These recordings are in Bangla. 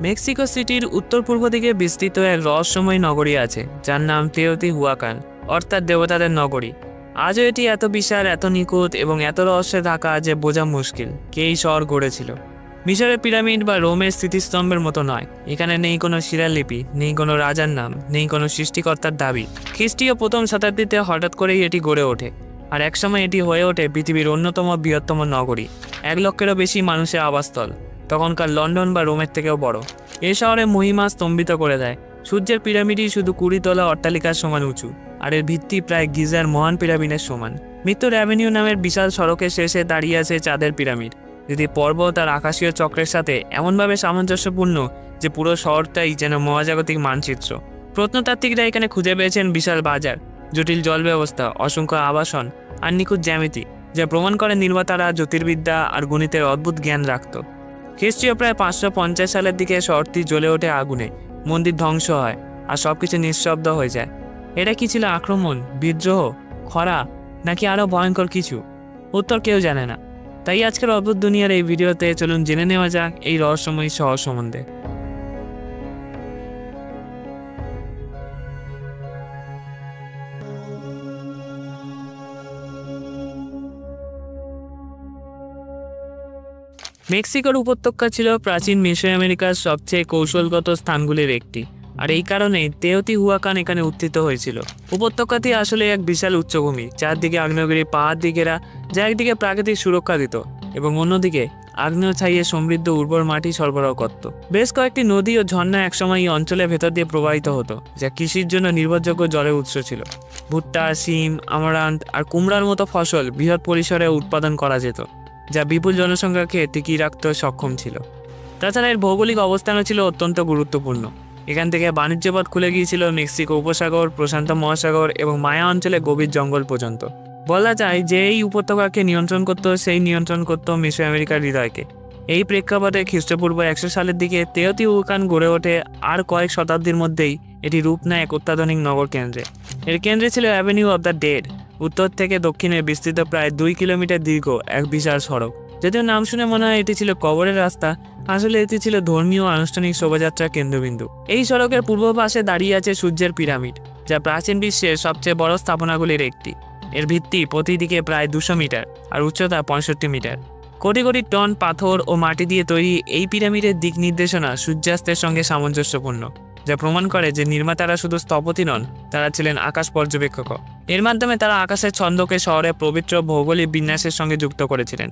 মেক্সিকো সিটির উত্তর পূর্ব দিকে বিস্তৃত এক রহস্যময় নগরী আছে যার নাম তেওতিহুয়াকান, অর্থাৎ দেবতাদের নগরী। আজও এটি এত বিশাল, এত নিখুঁত এবং এত রহস্যে ঢাকা যে বোঝা মুশকিল কে এই শহর গড়েছিল। মিশরের পিরামিড বা রোমের স্মৃতিস্তম্ভের মতো নয়। এখানে নেই কোনো শিলালিপি, নেই কোনো রাজার নাম, নেই কোনো সৃষ্টিকর্তার দাবি। খ্রিস্টীয় প্রথম শতাব্দীতে হঠাৎ করেই এটি গড়ে ওঠে, আর একসময় এটি হয়ে ওঠে পৃথিবীর অন্যতম বৃহত্তম নগরী, 1 লক্ষেরও বেশি মানুষের আবাসস্থল, তখনকার লন্ডন বা রোমের থেকেও বড়। এ শহরের মহিমা স্তম্ভিত করে দেয়। সূর্যের পিরামিডই শুধু 20 তলা অট্টালিকার সমান উঁচু, আর এর ভিত্তি প্রায় গিজার মহান পিরামিডের সমান। মৃত্যুর অ্যাভিনিউ নামের বিশাল সড়কের শেষে দাঁড়িয়ে আছে চাঁদের পিরামিড, যেটি পর্বত আর আকাশীয় চক্রের সাথে এমনভাবে সামঞ্জস্যপূর্ণ যে পুরো শহরটাই যেন মহাজাগতিক মানচিত্র। প্রত্নতাত্ত্বিকরা এখানে খুঁজে পেয়েছেন বিশাল বাজার, জটিল জল ব্যবস্থা, অসংখ্য আবাসন আর নিখুঁত জ্যামিতি, যা প্রমাণ করে নির্মাতারা জ্যোতির্বিদ্যা আর গণিতের অদ্ভুত জ্ঞান রাখত। খ্রিস্টীয় প্রায় 550 সালের দিকে শহরটি জ্বলে ওঠে আগুনে, মন্দির ধ্বংস হয় আর সবকিছু নিঃশব্দ হয়ে যায়। এটা কি ছিল আক্রমণ, বিদ্রোহ, খরা, নাকি আরও ভয়ঙ্কর কিছু? উত্তর কেউ জানে না। তাই আজকের অদ্ভুত দুনিয়ার এই ভিডিওতে চলুন জেনে নেওয়া যাক এই রহস্যময়ী শহর সম্বন্ধে। মেক্সিকোর উপত্যকা ছিল প্রাচীন মেসো আমেরিকার সবচেয়ে কৌশলগত স্থানগুলির একটি, আর এই কারণেই তেওতিহুয়াকান এখানে উত্থিত হয়েছিল। উপত্যকাটি আসলে এক বিশাল উচ্চভূমি, চারদিকে আগ্নেয়গিরি পাহাড় দিয়ে ঘেরা, যা একদিকে প্রাকৃতিক সুরক্ষা দিত এবং অন্যদিকে আগ্নেয় ছাইয়ে সমৃদ্ধ উর্বর মাটি সরবরাহ করত। বেশ কয়েকটি নদী ও ঝর্ণা একসময় এই অঞ্চলের ভেতর দিয়ে প্রবাহিত হতো, যা কৃষির জন্য নির্ভরযোগ্য জলের উৎস ছিল। ভুট্টা, শিম, আমারান্থ আর কুমড়ার মতো ফসল বৃহৎ পরিসরে উৎপাদন করা যেত, যা বিপুল জনসংখ্যাকে টিকিয়ে রাখতে সক্ষম ছিল। তাছাড়া এর ভৌগোলিক অবস্থানও ছিল অত্যন্ত গুরুত্বপূর্ণ। এখান থেকে বাণিজ্য পথ খুলে গিয়েছিল মেক্সিকো উপসাগর, প্রশান্ত মহাসাগর এবং মায়া অঞ্চলে গভীর জঙ্গল পর্যন্ত। বলা যায় যে এই উপত্যকাকে নিয়ন্ত্রণ করত, সেই নিয়ন্ত্রণ করত মেসো আমেরিকার হৃদয়কে। এই প্রেক্ষাপটে খ্রিস্টপূর্ব 100 সালের দিকে তেওতিহুয়াকান গড়ে ওঠে, আর কয়েক শতাব্দীর মধ্যেই এটি রূপ নেয় এক অত্যাধুনিক নগর কেন্দ্রে। এর কেন্দ্রে ছিল অ্যাভিনিউ অব দ্য ডেড, উত্তর থেকে দক্ষিণে বিস্তৃত প্রায় 2 কিলোমিটার দীর্ঘ এক বিশাল সড়ক। যদিও নাম শুনে মনে হয় এটি ছিল কবরের রাস্তা, আসলে এটি ছিল ধর্মীয় আনুষ্ঠানিক শোভাযাত্রার কেন্দ্রবিন্দু। এই সড়কের পূর্ব পাশে দাঁড়িয়ে আছে সূর্যের পিরামিড, যা প্রাচীন বিশ্বের সবচেয়ে বড় স্থাপনাগুলির একটি। এর ভিত্তি প্রতিদিকে প্রায় 200 মিটার আর উচ্চতা 65 মিটার। কোটি কোটি টন পাথর ও মাটি দিয়ে তৈরি এই পিরামিডের দিক নির্দেশনা সূর্যাস্তের সঙ্গে সামঞ্জস্যপূর্ণ, যা প্রমাণ করে যে নির্মাতারা শুধু স্থপতি নন, তারা ছিলেন আকাশ পর্যবেক্ষক। এর মাধ্যমে তারা আকাশের ছন্দকে শহরের পবিত্র ভৌগোলিক বিন্যাসের সঙ্গে যুক্ত করেছিলেন।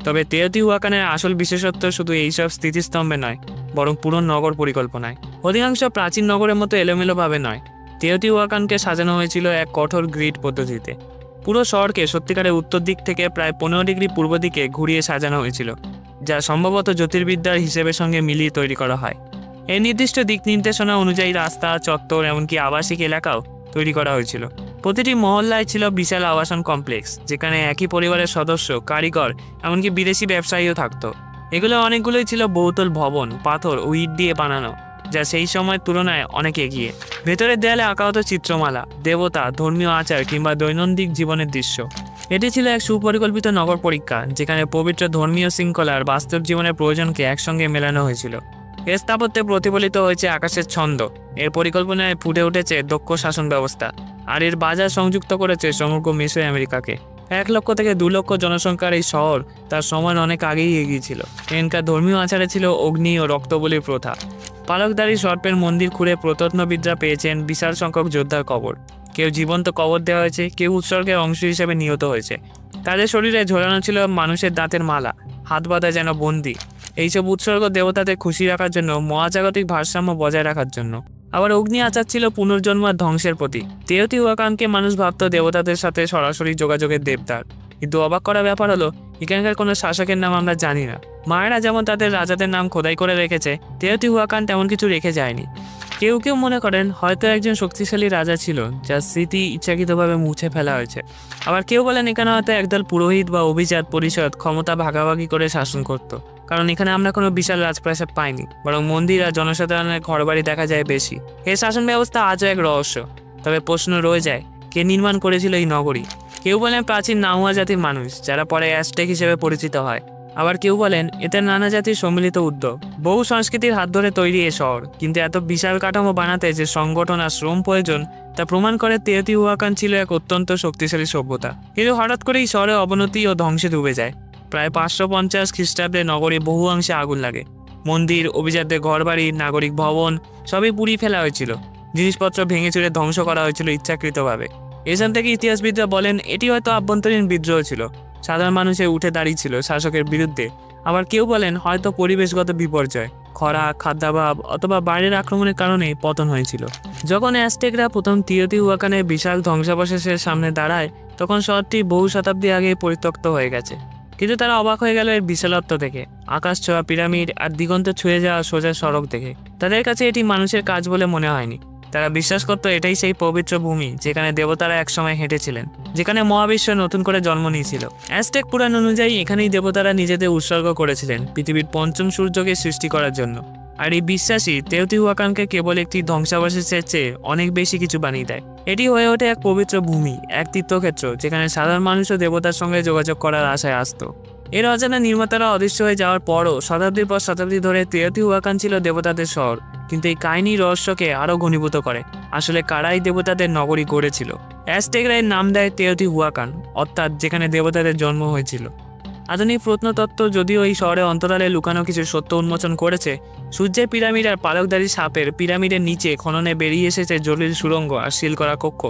তবে তেওতিহুয়াকানের আসল বিশেষত্ব শুধু এইসব স্থিতিস্তম্ভে নয়, বরং পুরো নগর পরিকল্পনায়। অধিকাংশ প্রাচীন নগরের মতো এলোমেলোভাবে নয়, তেওতিহুয়াকানকে সাজানো হয়েছিল এক কঠোর গ্রিড পদ্ধতিতে। পুরো শহরকে সত্যিকারের উত্তর দিক থেকে প্রায় 15 ডিগ্রি পূর্ব দিকে ঘুরিয়ে সাজানো হয়েছিল, যা সম্ভবত জ্যোতির্বিদ্যার হিসেবের সঙ্গে মিলিয়ে তৈরি করা হয়। এই নির্দিষ্ট দিক নির্দেশনা অনুযায়ী রাস্তা, চত্বর, এমনকি আবাসিক এলাকাও তৈরি করা হয়েছিল। প্রতিটি মহল্লায় ছিল বিশাল আবাসন কমপ্লেক্স, যেখানে একই পরিবারের সদস্য, কারিগর, এমনকি বিদেশি ব্যবসায়ীও থাকত। এগুলো অনেকগুলোই ছিল বহুতল ভবন, পাথর ও ইট দিয়ে বানানো, যা সেই সময়ের তুলনায় অনেক এগিয়ে। ভেতরের দেয়ালে আঁকা হতো চিত্রমালা, দেবতা, ধর্মীয় আচার কিংবা দৈনন্দিন জীবনের দৃশ্য। এটি ছিল এক সুপরিকল্পিত নগর পরীক্ষা, যেখানে পবিত্র ধর্মীয় শৃঙ্খলা আর বাস্তব জীবনের প্রয়োজনকে একসঙ্গে মেলানো হয়েছিল। এর স্থাপত্যে প্রতিফলিত হয়েছে আকাশের ছন্দ, এর পরিকল্পনায় ফুটে উঠেছে দক্ষ শাসন ব্যবস্থা, আর এর বাজার সংযুক্ত করেছে সমগ্র মেসো আমেরিকাকে। 1 লক্ষ থেকে 2 লক্ষ জনসংখ্যার এই শহর তার সময় অনেক আগেই এগিয়েছিল। এখানকার ধর্মীয় আচারে ছিল অগ্নি ও রক্তবলির প্রথা। পালকদারি সর্পের মন্দির খুঁড়ে প্রত্নবিদরা পেয়েছেন বিশাল সংখ্যক যোদ্ধার কবর। কেউ জীবন্ত কবর দেওয়া হয়েছে, কেউ উৎসর্গের অংশ হিসেবে নিহত হয়েছে। তাদের শরীরে ঝোলানো ছিল মানুষের দাঁতের মালা, হাত বাঁধা যেন বন্দী। এইসব উৎসর্গ দেবতাদের খুশি রাখার জন্য, মহাজাগতিক ভারসাম্য বজায় রাখার জন্য। আবার অগ্নি আচার ছিল পুনর্জন্ম আর ধ্বংসের প্রতীক। তেওতিহুয়াকানকে মানুষ ভাবত দেবতাদের সাথে সরাসরি যোগাযোগের দেবতার, কিন্তু অবাক করা ব্যাপার হলো এখানকার কোনো শাসকের নাম আমরা জানি না। মায়েরা যেমন তাদের রাজাদের নাম খোদাই করে রেখেছে, তেওতিহুয়াকান তেমন কিছু রেখে যায়নি। কেউ কেউ মনে করেন হয়তো একজন শক্তিশালী রাজা ছিল, যার স্মৃতি ইচ্ছাকৃতভাবে মুছে ফেলা হয়েছে। আবার কেউ বলেন এখানে হয়তো একদল পুরোহিত বা অভিজাত পরিষদ ক্ষমতা ভাগাভাগি করে শাসন করত, কারণ এখানে আমরা কোনো বিশাল রাজপ্রাসাদ পাইনি, বরং মন্দির আর জনসাধারণের ঘরবাড়ি দেখা যায় বেশি। এই শাসন ব্যবস্থা আজও এক রহস্য। তবে প্রশ্ন রয়ে যায়, কে নির্মাণ করেছিল এই নগরী? কেউ বলেন প্রাচীন নাহুয়া জাতির মানুষ, যারা পরে অ্যাজটেক হিসেবে পরিচিত হয়। আবার কেউ বলেন এতে নানা জাতির সম্মিলিত উদ্যোগ, বহু সংস্কৃতির হাত ধরে তৈরি এ শহর। কিন্তু এত বিশাল কাঠামো বানাতে যে সংগঠন আর শ্রম প্রয়োজন তা প্রমাণ করে তেওতিহুয়াকান ছিল এক অত্যন্ত শক্তিশালী সভ্যতা। কিন্তু হঠাৎ করেই শহরে অবনতি ও ধ্বংসে ডুবে যায়। প্রায় 550 খ্রিস্টাব্দে নগরী বহু অংশে আগুন লাগে। মন্দির, অভিজাতদের ঘরবাড়ি, নাগরিক ভবন সবই পুড়িয়ে ফেলা হয়েছিল। জিনিসপত্র ভেঙে চুরে ধ্বংস করা হয়েছিল ইচ্ছাকৃতভাবে। এখান থেকে ইতিহাসবিদরা বলেন এটি হয়তো আভ্যন্তরীণ বিদ্রোহ ছিল, সাধারণ মানুষে উঠে দাঁড়িয়েছিল শাসকের বিরুদ্ধে। আবার কেউ বলেন হয়তো পরিবেশগত বিপর্যয়, খরা, খাদ্যাভাব অথবা বাইরের আক্রমণের কারণে পতন হয়েছিল। যখন অ্যাজটেকরা প্রথম তেওতিহুয়াকানের বিশাল ধ্বংসাবশেষের সামনে দাঁড়ায় তখন শহরটি বহু শতাব্দী আগে পরিত্যক্ত হয়ে গেছে। কিন্তু তারা অবাক হয়ে গেল এর বিশালত্ব দেখে, আকাশ ছোঁয়া পিরামিড আর দিগন্তে ছুঁয়ে যাওয়া সোজা সড়ক দেখে। তাদের কাছে এটি মানুষের কাজ বলে মনে হয়নি। তারা বিশ্বাস করত এটাই সেই পবিত্র ভূমি যেখানে দেবতারা একসময় হেঁটেছিলেন, যেখানে মহাবিশ্ব নতুন করে জন্ম নিয়েছিল। অ্যাজটেক পুরাণ অনুযায়ী এখানেই দেবতারা নিজেদের উৎসর্গ করেছিলেন পৃথিবীর পঞ্চম সূর্যকে সৃষ্টি করার জন্য। আর এই বিশ্বাসই তেওতিহুয়াকানকে কেবল একটি ধ্বংসাবশেষের চেয়ে অনেক বেশি কিছু বানিয়ে দেয়। এটি হয়ে ওঠে এক পবিত্র ভূমি, এক তীর্থক্ষেত্র যেখানে সাধারণ মানুষও দেবতার সঙ্গে যোগাযোগ করার আশায় আসত। এর অজানা নির্মাতারা অদৃশ্য হয়ে যাওয়ার পরও শতাব্দীর পর শতাব্দী ধরে তেওতিহুয়াকান ছিল দেবতাদের শহর। কিন্তু এই কাহিনী রহস্যকে আরও ঘনীভূত করে, আসলে কারাই দেবতাদের নগরী গড়েছিল। অ্যাজটেকরা এর নাম দেয় তেওতিহুয়াকান, অর্থাৎ যেখানে দেবতাদের জন্ম হয়েছিল। আধুনিক প্রত্নতত্ত্ব যদিও এই শহরে অন্তরালে লুকানো কিছু সত্য উন্মোচন করেছে। সূর্যের পিরামিড আর পালকদারি সাপের পিরামিডের নিচে খননে বেরিয়ে এসেছে জটিল সুড়ঙ্গ আর সিল করা কক্ষ।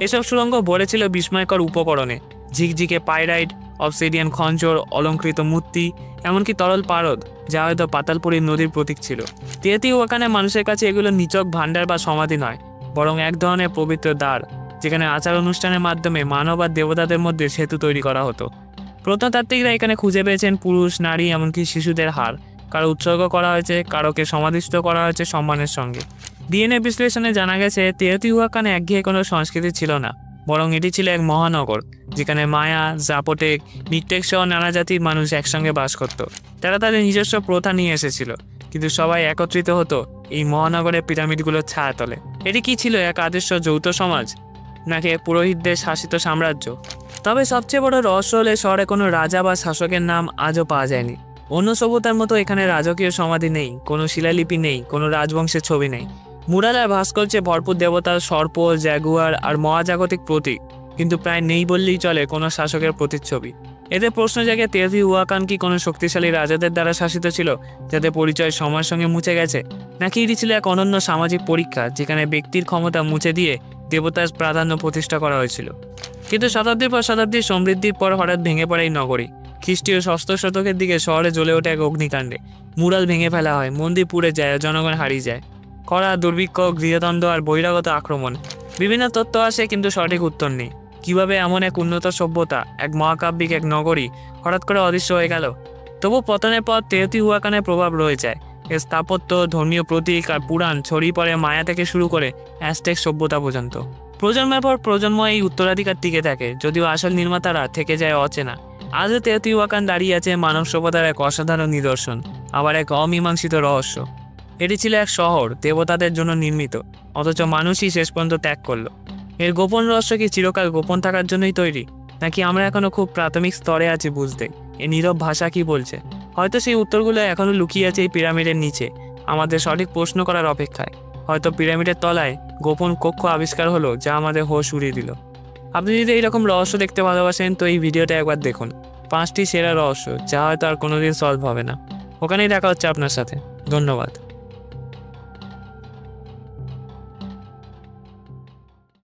এসব সুড়ঙ্গ ভরেছিল বিস্ময়কর উপকরণে, ঝিকঝিকে পাইরাইট, অবসিডিয়ান খঞ্জর, অলঙ্কৃত মূর্তি, এমনকি তরল পারদ, যা হয়তো পাতালপুরীর নদীর প্রতীক ছিল। তেওতিহুয়াকানের মানুষের কাছে এগুলো নিছক ভাণ্ডার বা সমাধি নয়, বরং এক ধরনের পবিত্র দ্বার, যেখানে আচার অনুষ্ঠানের মাধ্যমে মানব আর দেবতাদের মধ্যে সেতু তৈরি করা হতো। প্রত্নতাত্ত্বিকরা এখানে খুঁজে পেয়েছেন পুরুষ, নারী, এমনকি শিশুদের হাড়। কারো উৎসর্গ করা হয়েছে, কারোকে সমাধিস্থ করা হয়েছে সম্মানের সঙ্গে। ডিএনএ বিশ্লেষণে জানা গেছে তেওতিহুয়াকানে একঘেয়ে কোনো সংস্কৃতি ছিল না, বরং এটি ছিল এক মহানগর যেখানে মায়া, জাপোটেক, মিকটেক সহ নানা জাতির মানুষ একসঙ্গে বাস করত। তারা তাদের নিজস্ব প্রথা নিয়ে এসেছিল, কিন্তু সবাই একত্রিত হতো এই মহানগরের পিরামিডগুলোর ছায়াতলে। এটি কি ছিল এক আদর্শ যৌথ সমাজ, নাকি পুরোহিতদের শাসিত সাম্রাজ্য? তবে সবচেয়ে বড় রহস্য হলে শহরে কোনো রাজা বা শাসকের নাম আজও পাওয়া যায়নি। অন্য সভ্যতার মতো এখানে রাজকীয় সমাধি নেই, কোনো শিলালিপি নেই, কোনো রাজবংশের ছবি নেই। মুরাল আর ভাস্কর্যে ভরপুর দেবতার সর্প, জ্যাগুয়ার আর মহাজাগতিক প্রতীক, কিন্তু প্রায় নেই বললেই চলে কোনো শাসকের প্রতিচ্ছবি। এতে প্রশ্ন জাগে তেওতিহুয়াকান কি কোনো শক্তিশালী রাজাদের দ্বারা শাসিত ছিল, যাদের পরিচয় সময়ের সঙ্গে মুছে গেছে, নাকি এটি ছিল এক অনন্য সামাজিক পরীক্ষা যেখানে ব্যক্তির ক্ষমতা মুছে দিয়ে দেবতার প্রাধান্য প্রতিষ্ঠা করা হয়েছিল। কিন্তু শতাব্দীর পর শতাব্দীর সমৃদ্ধির পর হঠাৎ ভেঙে পড়ে এই নগরী। খ্রিস্টীয় ষষ্ঠ শতকের দিকে শহরে জ্বলে ওঠে এক অগ্নিকাণ্ডে। মুরাল ভেঙে ফেলা হয়, মন্দির পুড়ে যায়, জনগণ হারিয়ে যায়। খরা, দুর্ভিক্ষ, গৃহদ্বন্দ্ব আর বহিরাগত আক্রমণ, বিভিন্ন তথ্য আসে কিন্তু সঠিক উত্তর নেই। কিভাবে এমন এক উন্নত সভ্যতা, এক মহাকাব্যিক এক নগরী হঠাৎ করে অদৃশ্য হয়ে গেল? তবু পতনের পর তেওতিহুয়াকানের প্রভাব রয়ে যায়। এর স্থাপত্য, ধর্মীয় প্রতীক আর পুরাণ ছড়িয়ে পড়ে মায়া থেকে শুরু করে অ্যাজটেক সভ্যতা পর্যন্ত। প্রজন্মের পর প্রজন্ম এই উত্তরাধিকার টিকে থাকে, যদিও আসল নির্মাতারা থেকে যায় অচেনা। আজও তেওতিহুয়াকান দাঁড়িয়ে আছে মানব সভ্যতার এক অসাধারণ নিদর্শন, আবার এক অমীমাংসিত রহস্য। এটি ছিল এক শহর দেবতাদের জন্য নির্মিত, অথচ মানুষই শেষ পর্যন্ত ত্যাগ করলো। এর গোপন রহস্য কি চিরকাল গোপন থাকার জন্যই তৈরি, নাকি আমরা এখনো খুব প্রাথমিক স্তরে আছি বুঝতে এই নীরব ভাষা কি বলছে? হয়তো সেই উত্তরগুলো এখনো লুকিয়ে আছে এই পিরামিডের নিচে, আমাদের সঠিক প্রশ্ন করার অপেক্ষায়। হয়তো পিরামিডের তলায় গোপন কক্ষ আবিষ্কার হলো যা আমাদের হোশ উড়িয়ে দিল। আপনি যদি এইরকম রহস্য দেখতে ভালোবাসেন তো এই ভিডিওটা একবার দেখুন। 5টি সেরা রহস্য যা হয়তো আর কোনোদিন সলভ হবে না। ওখানেই দেখা হচ্ছে আপনার সাথে। ধন্যবাদ।